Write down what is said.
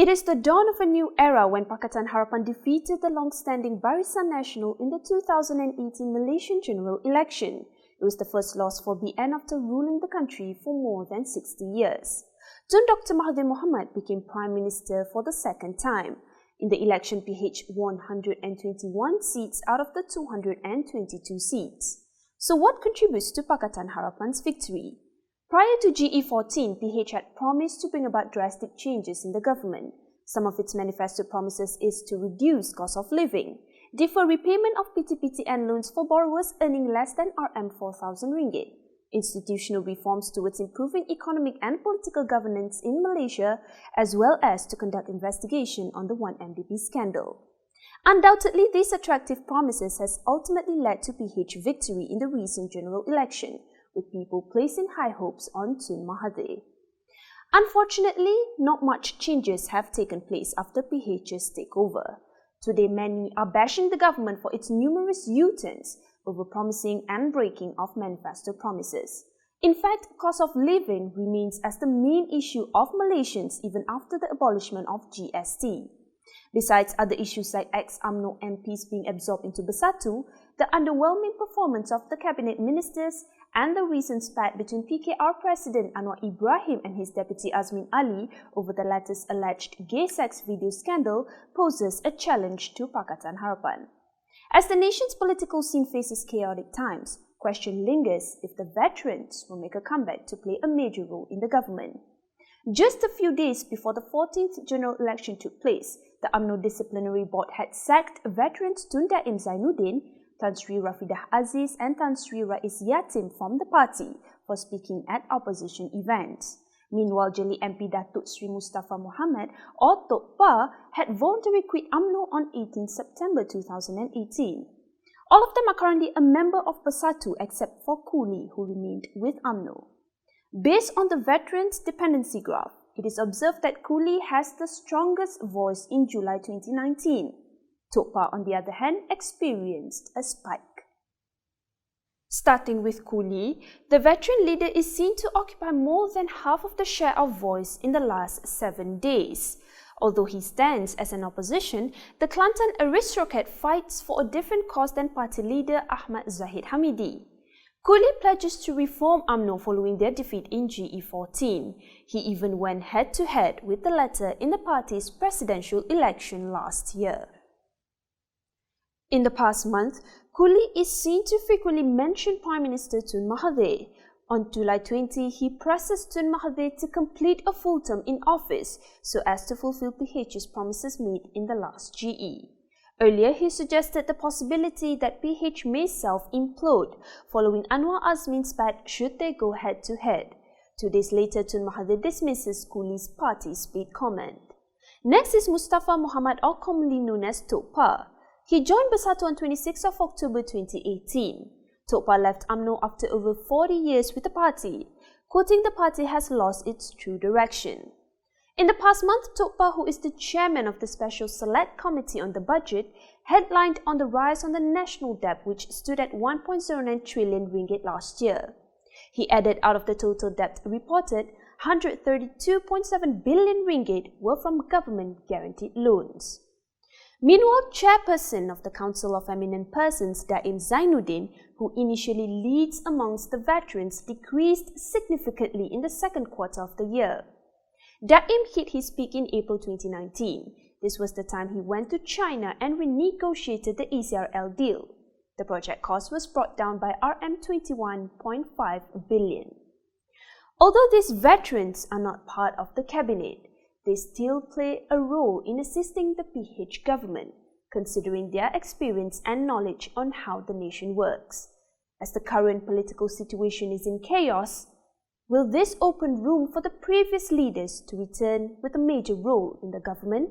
It is the dawn of a new era when Pakatan Harapan defeated the long-standing Barisan Nasional in the 2018 Malaysian general election. It was the first loss for BN after ruling the country for more than 60 years. Tun Dr. Mahathir Mohamad became Prime Minister for the second time. In the election, PH won 121 seats out of the 222 seats. So what contributes to Pakatan Harapan's victory? Prior to GE14, PH had promised to bring about drastic changes in the government. Some of its manifesto promises is to reduce cost of living, defer repayment of PTPTN loans for borrowers earning less than RM4,000, institutional reforms towards improving economic and political governance in Malaysia, as well as to conduct investigation on the 1MDB scandal. Undoubtedly, these attractive promises has ultimately led to PH victory in the recent general election, with people placing high hopes on Tun Mahathir. Unfortunately, not much changes have taken place after PH's takeover. Today, many are bashing the government for its numerous U-turns, over-promising and breaking of manifesto promises. In fact, cost of living remains as the main issue of Malaysians even after the abolishment of GST. Besides other issues like ex-UMNO MPs being absorbed into Bersatu, the underwhelming performance of the cabinet ministers, and the recent spat between PKR President Anwar Ibrahim and his deputy Azmin Ali over the latter's alleged gay sex video scandal poses a challenge to Pakatan Harapan. As the nation's political scene faces chaotic times, question lingers if the veterans will make a comeback to play a major role in the government. Just a few days before the 14th general election took place, the UMNO Disciplinary Board had sacked veterans Tun Daim Zainuddin, Tan Sri Rafidah Aziz and Tan Sri Rais Yatim from the party for speaking at opposition events. Meanwhile, Jeli MP Datuk Sri Mustafa Mohamad or Tok Pa had voluntarily quit UMNO on 18 September 2018. All of them are currently a member of Bersatu except for Kuli, who remained with UMNO. Based on the veterans' dependency graph, it is observed that Kuli has the strongest voice in July 2019. Tok Pa, on the other hand, experienced a spike. Starting with Kuli, the veteran leader is seen to occupy more than half of the share of voice in the last 7 days. Although he stands as an opposition, the Kelantan aristocrat fights for a different cause than party leader Ahmad Zahid Hamidi. Kuli pledges to reform UMNO following their defeat in GE14. He even went head-to-head with the latter in the party's presidential election last year. In the past month, Kuli is seen to frequently mention Prime Minister Tun Mahathir. On July 20, he presses Tun Mahathir to complete a full term in office so as to fulfill PH's promises made in the last GE. Earlier, he suggested the possibility that PH may self-implode following Anwar Azmin's spat should they go head-to-head. 2 days later, Tun Mahathir dismisses Kuli's party-split comment. Next is Mustafa Mohamad, or commonly known as Tok Pa. He joined Bersatu on 26 of October 2018. Tok Pa left UMNO after over 40 years with the party, quoting the party has lost its true direction. In the past month, Tok Pa, who is the chairman of the Special Select Committee on the Budget, headlined on the rise on the national debt, which stood at 1.09 trillion ringgit last year. He added out of the total debt reported, 132.7 billion ringgit were from government-guaranteed loans. Meanwhile, chairperson of the Council of Eminent Persons, Daim Zainuddin, who initially leads amongst the veterans, decreased significantly in the second quarter of the year. Daim hit his peak in April 2019. This was the time he went to China and renegotiated the ECRL deal. The project cost was brought down by RM21.5 billion. Although these veterans are not part of the cabinet, they still play a role in assisting the PH government, considering their experience and knowledge on how the nation works. As the current political situation is in chaos, will this open room for the previous leaders to return with a major role in the government?